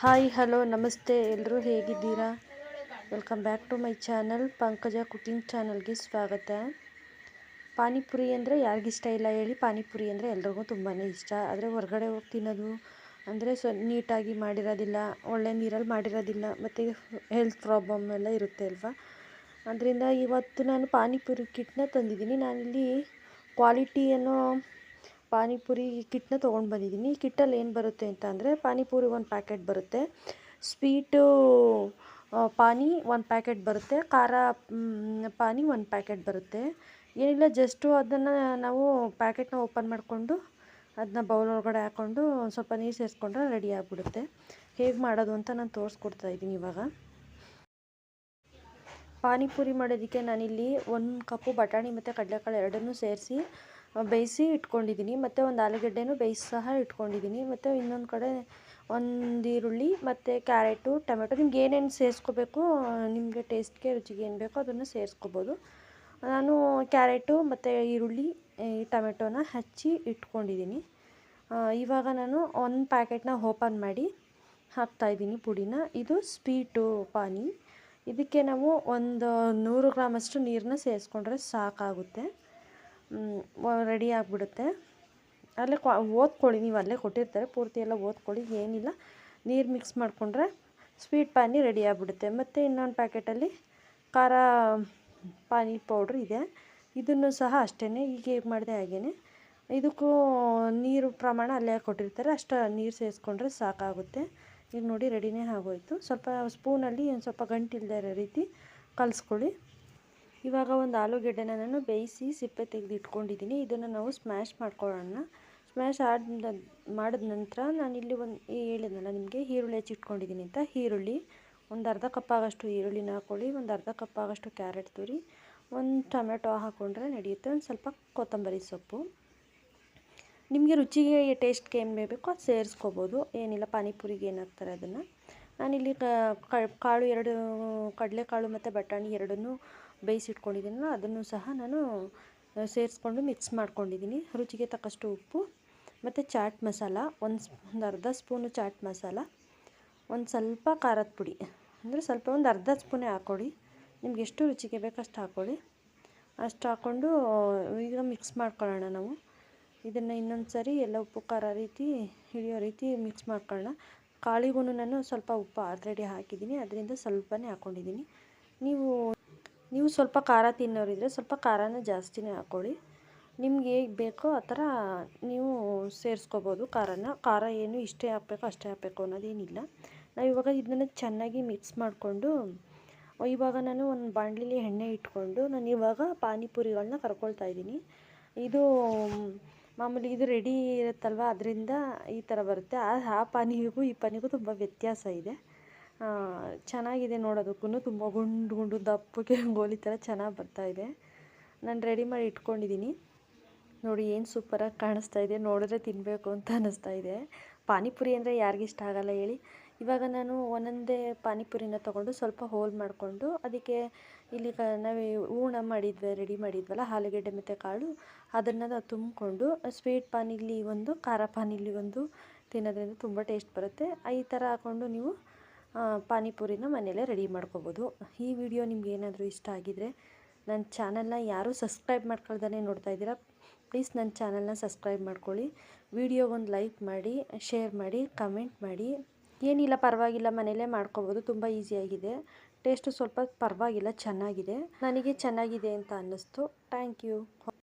Hi hello ನಮಸ್ತೆ ಎಲ್ಲರೂ ಹೇಗಿದ್ದೀರಾ? Welcome back to my channel Pankaja cooking ಚಾನಲ್ಗೆ ಸ್ವಾಗತ. ಪಾನಿಪುರಿ ಅಂದರೆ ಯಾರಿಗಿಷ್ಟ ಇಲ್ಲ ಹೇಳಿ. ಪಾನಿಪುರಿ ಅಂದರೆ ಎಲ್ರಿಗೂ ತುಂಬಾ ಇಷ್ಟ. ಆದರೆ ಹೊರಗಡೆ ಹೋಗಿ ತಿನ್ನೋದು ಅಂದರೆ ನೀಟಾಗಿ ಮಾಡಿರೋದಿಲ್ಲ, ಒಳ್ಳೆ ನೀರಲ್ಲಿ ಮಾಡಿರೋದಿಲ್ಲ, ಮತ್ತು ಹೆಲ್ತ್ ಪ್ರಾಬ್ಲಮ್ ಎಲ್ಲ ಇರುತ್ತೆ ಅಲ್ವಾ. ಅದರಿಂದ ಇವತ್ತು ನಾನು ಪಾನಿಪುರಿ ಕಿಟ್ನ ತಂದಿದ್ದೀನಿ. ನಾನಿಲ್ಲಿ ಕ್ವಾಲಿಟಿ ಅನ್ನೋ ಪಾನಿಪುರಿ ಕಿಟ್ನ ತೊಗೊಂಡು ಬಂದಿದ್ದೀನಿ. ಈ ಕಿಟ್ಟಲ್ಲಿ ಏನು ಬರುತ್ತೆ ಅಂತ ಅಂದರೆ ಪಾನಿಪುರಿ ಒಂದು ಪ್ಯಾಕೆಟ್ ಬರುತ್ತೆ, ಸ್ವೀಟು ಪಾನಿ ಒಂದು ಪ್ಯಾಕೆಟ್ ಬರುತ್ತೆ, ಖಾರ ಪಾನಿ ಒಂದು ಪ್ಯಾಕೆಟ್ ಬರುತ್ತೆ. ಏನಿಲ್ಲ, ಜಸ್ಟು ಅದನ್ನು ನಾವು ಪ್ಯಾಕೆಟ್ನ ಓಪನ್ ಮಾಡಿಕೊಂಡು ಅದನ್ನ ಬೌಲ್ ಒಳಗಡೆ ಹಾಕ್ಕೊಂಡು ಸ್ವಲ್ಪ ನೀರು ಸೇರಿಸ್ಕೊಂಡ್ರೆ ರೆಡಿ ಆಗಿಬಿಡುತ್ತೆ. ಹೇಗೆ ಮಾಡೋದು ಅಂತ ನಾನು ತೋರಿಸ್ಕೊಡ್ತಾ ಇದ್ದೀನಿ ಇವಾಗ. ಪಾನಿಪುರಿ ಮಾಡೋದಕ್ಕೆ ನಾನಿಲ್ಲಿ 1 ಕಪ್ಪು ಬಟಾಣಿ ಮತ್ತು ಕಡಲೆಕಾಳು ಎರಡನ್ನೂ ಸೇರಿಸಿ ಬೇಯಿಸಿ ಇಟ್ಕೊಂಡಿದ್ದೀನಿ. ಮತ್ತು ಒಂದು ಆಲೂಗಡ್ಡೆನೂ ಬೇಯಿಸಿ ಸಹ ಇಟ್ಕೊಂಡಿದ್ದೀನಿ. ಮತ್ತು ಇನ್ನೊಂದು ಕಡೆ ಒಂದು ಈರುಳ್ಳಿ ಮತ್ತು ಕ್ಯಾರೆಟು, ಟೊಮೆಟೊ, ನಿಮ್ಗೆ ಏನೇನು ಸೇರಿಸ್ಕೋಬೇಕು, ನಿಮಗೆ ಟೇಸ್ಟ್ಗೆ ರುಚಿಗೆ ಏನು ಬೇಕೋ ಅದನ್ನು ಸೇರಿಸ್ಕೋಬೋದು. ನಾನು ಕ್ಯಾರೆಟು ಮತ್ತು ಈರುಳ್ಳಿ, ಟೊಮೆಟೊನ ಹಚ್ಚಿ ಇಟ್ಕೊಂಡಿದ್ದೀನಿ. ಇವಾಗ ನಾನು ಒಂದು ಪ್ಯಾಕೆಟ್ನ ಓಪನ್ ಮಾಡಿ ಹಾಕ್ತಾಯಿದ್ದೀನಿ ಪುಡಿನ. ಇದು ಸ್ವೀಟು ಪಾನಿ. ಇದಕ್ಕೆ ನಾವು ಒಂದು 100 ಗ್ರಾಮಷ್ಟು ನೀರನ್ನ ಸೇರಿಸ್ಕೊಂಡ್ರೆ ಸಾಕಾಗುತ್ತೆ, ರೆಡಿ ಆಗಿಬಿಡುತ್ತೆ. ಅಲ್ಲೇ ಓದ್ಕೊಳ್ಳಿ, ನೀವು ಅಲ್ಲೇ ಕೊಟ್ಟಿರ್ತಾರೆ, ಪೂರ್ತಿ ಎಲ್ಲ ಓದ್ಕೊಳ್ಳಿ, ಏನಿಲ್ಲ. ನೀರು ಮಿಕ್ಸ್ ಮಾಡಿಕೊಂಡ್ರೆ ಸ್ವೀಟ್ ಪಾನಿ ರೆಡಿ ಆಗಿಬಿಡುತ್ತೆ. ಮತ್ತು ಇನ್ನೊಂದು ಪ್ಯಾಕೆಟಲ್ಲಿ ಖಾರ ಪಾನಿ ಪೌಡ್ರ್ ಇದೆ, ಇದನ್ನು ಸಹ ಅಷ್ಟೇ ಈಗ ಹೇಗೆ ಮಾಡಿದೆ ಹಾಗೇ. ಇದಕ್ಕೂ ನೀರು ಪ್ರಮಾಣ ಅಲ್ಲೇ ಕೊಟ್ಟಿರ್ತಾರೆ, ಅಷ್ಟು ನೀರು ಸೇರಿಸ್ಕೊಂಡ್ರೆ ಸಾಕಾಗುತ್ತೆ. ಈಗ ನೋಡಿ ರೆಡಿನೇ ಆಗೋಯಿತು. ಸ್ವಲ್ಪ ಸ್ಪೂನಲ್ಲಿ ಒಂದು ಸ್ವಲ್ಪ ಗಂಟಿಲ್ಲದೆ ಇರೋ ರೀತಿ ಕಲಿಸ್ಕೊಳ್ಳಿ. ಇವಾಗ ಒಂದು ಆಲೂಗೆಡ್ಡೆನ ನಾನು ಬೇಯಿಸಿ ಸಿಪ್ಪೆ ತೆಗೆದು ಇಟ್ಕೊಂಡಿದ್ದೀನಿ. ಇದನ್ನು ನಾವು ಸ್ಮ್ಯಾಶ್ ಮಾಡ್ಕೊಳ್ಳೋಣ. ಸ್ಮ್ಯಾಶ್ ಮಾಡಿದ ನಂತರ ನಾನಿಲ್ಲಿ ಹೇಳಿದ್ನಲ್ಲ ನಿಮಗೆ, ಈರುಳ್ಳಿ ಹೆಚ್ಚಿಟ್ಕೊಂಡಿದ್ದೀನಿ ಅಂತ. ಈರುಳ್ಳಿ ಒಂದು ಅರ್ಧ ಕಪ್ ಆಗೋಷ್ಟು ಈರುಳ್ಳಿನ ಹಾಕ್ಕೊಳ್ಳಿ. ಒಂದು ಅರ್ಧ ಕಪ್ ಆಗೋಷ್ಟು ಕ್ಯಾರೆಟ್ ತುರಿ, ಒಂದು ಟೊಮೆಟೊ ಹಾಕ್ಕೊಂಡ್ರೆ ನಡೆಯುತ್ತೆ. ಒಂದು ಸ್ವಲ್ಪ ಕೊತ್ತಂಬರಿ ಸೊಪ್ಪು, ನಿಮಗೆ ರುಚಿಗೆ ಟೇಸ್ಟ್ಗೆ ಏನು ಬೇಕೋ ಅದು ಸೇರಿಸ್ಕೋಬೋದು, ಏನಿಲ್ಲ. ಪಾನಿಪುರಿಗೆ ಏನು ಹಾಕ್ತಾರೆ ಅದನ್ನು. ನಾನಿಲ್ಲಿ ಕಾಳು ಎರಡು, ಕಡಲೆಕಾಳು ಮತ್ತು ಬಟಾಣಿ ಎರಡನ್ನೂ ಬೇಯಿಸಿಟ್ಕೊಂಡಿದ್ದೀನಲ್ಲ, ಅದನ್ನು ಸಹ ನಾನು ಸೇರಿಸ್ಕೊಂಡು ಮಿಕ್ಸ್ ಮಾಡ್ಕೊಂಡಿದ್ದೀನಿ. ರುಚಿಗೆ ತಕ್ಕಷ್ಟು ಉಪ್ಪು ಮತ್ತು ಚಾಟ್ ಮಸಾಲ, ಒಂದು ಅರ್ಧ ಸ್ಪೂನು ಚಾಟ್ ಮಸಾಲ, ಒಂದು ಸ್ವಲ್ಪ ಖಾರದ ಪುಡಿ, ಅಂದರೆ ಸ್ವಲ್ಪ ಒಂದು ಅರ್ಧ ಸ್ಪೂನೇ ಹಾಕ್ಕೊಳ್ಳಿ, ನಿಮ್ಗೆ ಎಷ್ಟು ರುಚಿಗೆ ಬೇಕಷ್ಟು ಹಾಕ್ಕೊಳ್ಳಿ. ಅಷ್ಟು ಹಾಕ್ಕೊಂಡು ಈಗ ಮಿಕ್ಸ್ ಮಾಡ್ಕೊಳ್ಳೋಣ ನಾವು. ಇದನ್ನು ಇನ್ನೊಂದು ಸರಿ ಎಲ್ಲ ಉಪ್ಪು ಖಾರ ರೀತಿ ಹಿಡಿಯೋ ರೀತಿ ಮಿಕ್ಸ್ ಮಾಡ್ಕೊಳ್ಳೋಣ. ಕಾಳಿಗೂ ನಾನು ಸ್ವಲ್ಪ ಉಪ್ಪು ಆಲ್ರೆಡಿ ಹಾಕಿದ್ದೀನಿ, ಅದರಿಂದ ಸ್ವಲ್ಪನೇ ಹಾಕ್ಕೊಂಡಿದ್ದೀನಿ. ನೀವು ಸ್ವಲ್ಪ ಖಾರ ತಿನ್ನೋರಿದ್ರೆ ಸ್ವಲ್ಪ ಖಾರನ ಜಾಸ್ತಿನೇ ಹಾಕ್ಕೊಳ್ಳಿ. ನಿಮ್ಗೆ ಹೇಗೆ ಬೇಕೋ ಆ ಥರ ನೀವು ಸೇರಿಸ್ಕೋಬೋದು ಖಾರನ. ಖಾರ ಏನು ಇಷ್ಟೇ ಹಾಕಬೇಕು ಅಷ್ಟೇ ಹಾಕಬೇಕು ಅನ್ನೋದೇನಿಲ್ಲ. ನಾವಿವಾಗ ಇದನ್ನು ಚೆನ್ನಾಗಿ ಮಿಕ್ಸ್ ಮಾಡಿಕೊಂಡು, ಇವಾಗ ನಾನು ಒಂದು ಬಾಣಲಿಲಿ ಎಣ್ಣೆ ಇಟ್ಕೊಂಡು ನಾನು ಇವಾಗ ಪಾನಿಪುರಿಗಳನ್ನ ಕರ್ಕೊಳ್ತಾ ಇದ್ದೀನಿ. ಇದು ಮಾಮೂಲಿ ಇದು ರೆಡಿ ಇರುತ್ತಲ್ವ, ಅದರಿಂದ ಈ ಥರ ಬರುತ್ತೆ. ಆ ಪಾನಿಗೂ ಈ ಪಾನಿಗೂ ತುಂಬ ವ್ಯತ್ಯಾಸ ಇದೆ. ಚೆನ್ನಾಗಿದೆ ನೋಡೋದಕ್ಕೂ, ತುಂಬ ಗುಂಡು ಗುಂಡು ದಪ್ಪಗೆ ಗೋಲಿ ಥರ ಚೆನ್ನಾಗಿ ಬರ್ತಾಯಿದೆ. ನಾನು ರೆಡಿ ಮಾಡಿ ಇಟ್ಕೊಂಡಿದ್ದೀನಿ. ನೋಡಿ ಏನು ಸೂಪರಾಗಿ ಕಾಣಿಸ್ತಾ ಇದೆ, ನೋಡಿದ್ರೆ ತಿನ್ನಬೇಕು ಅಂತ ಅನ್ನಿಸ್ತಾ ಇದೆ. ಪಾನಿಪುರಿ ಅಂದರೆ ಯಾರಿಗಿಷ್ಟ ಆಗಲ್ಲ ಹೇಳಿ. ಇವಾಗ ನಾನು ಒಂದೊಂದೇ ಪಾನಿಪುರಿನ ತೊಗೊಂಡು ಸ್ವಲ್ಪ ಹೋಲ್ ಮಾಡಿಕೊಂಡು ಅದಕ್ಕೆ ಇಲ್ಲಿ ನಾವು ಹೂರ್ಣ ರೆಡಿ ಮಾಡಿದ್ವಲ್ಲ ಆಲೂಗೆಡ್ಡೆ ಮತ್ತು ಕಾಳು, ಅದನ್ನು ತುಂಬಿಕೊಂಡು ಸ್ವೀಟ್ ಪಾನಿಲಿ ಒಂದು, ಖಾರ ಪಾನಿಲಿ ಒಂದು ತಿನ್ನೋದ್ರಿಂದ ತುಂಬ ಟೇಸ್ಟ್ ಬರುತ್ತೆ. ಈ ಥರ ಹಾಕ್ಕೊಂಡು ನೀವು ಪಾನಿಪುರಿನ ಮನೆಯಲ್ಲೇ ರೆಡಿ ಮಾಡ್ಕೋಬೋದು. ಈ ವಿಡಿಯೋ ನಿಮ್ಗೆ ಏನಾದರೂ ಇಷ್ಟ ಆಗಿದರೆ, ನನ್ನ ಚಾನಲ್ನ ಯಾರೂ ಸಬ್ಸ್ಕ್ರೈಬ್ ಮಾಡ್ಕೊಳ್ದೇ ನೋಡ್ತಾ ಇದ್ದೀರಾ, ಪ್ಲೀಸ್ ನನ್ನ ಚಾನಲ್ನ ಸಬ್ಸ್ಕ್ರೈಬ್ ಮಾಡ್ಕೊಳ್ಳಿ. ವಿಡಿಯೋಗೊಂದು ಲೈಕ್ ಮಾಡಿ, ಶೇರ್ ಮಾಡಿ, ಕಮೆಂಟ್ ಮಾಡಿ. ಏನಿಲ್ಲ, ಪರವಾಗಿಲ್ಲ, ಮನೆಯಲ್ಲೇ ಮಾಡ್ಕೋಬೋದು, ತುಂಬ ಈಸಿಯಾಗಿದೆ. ಟೇಸ್ಟು ಸ್ವಲ್ಪ ಪರವಾಗಿಲ್ಲ, ಚೆನ್ನಾಗಿದೆ, ನನಗೆ ಚೆನ್ನಾಗಿದೆ ಅಂತ ಅನ್ನಿಸ್ತು. Thank you.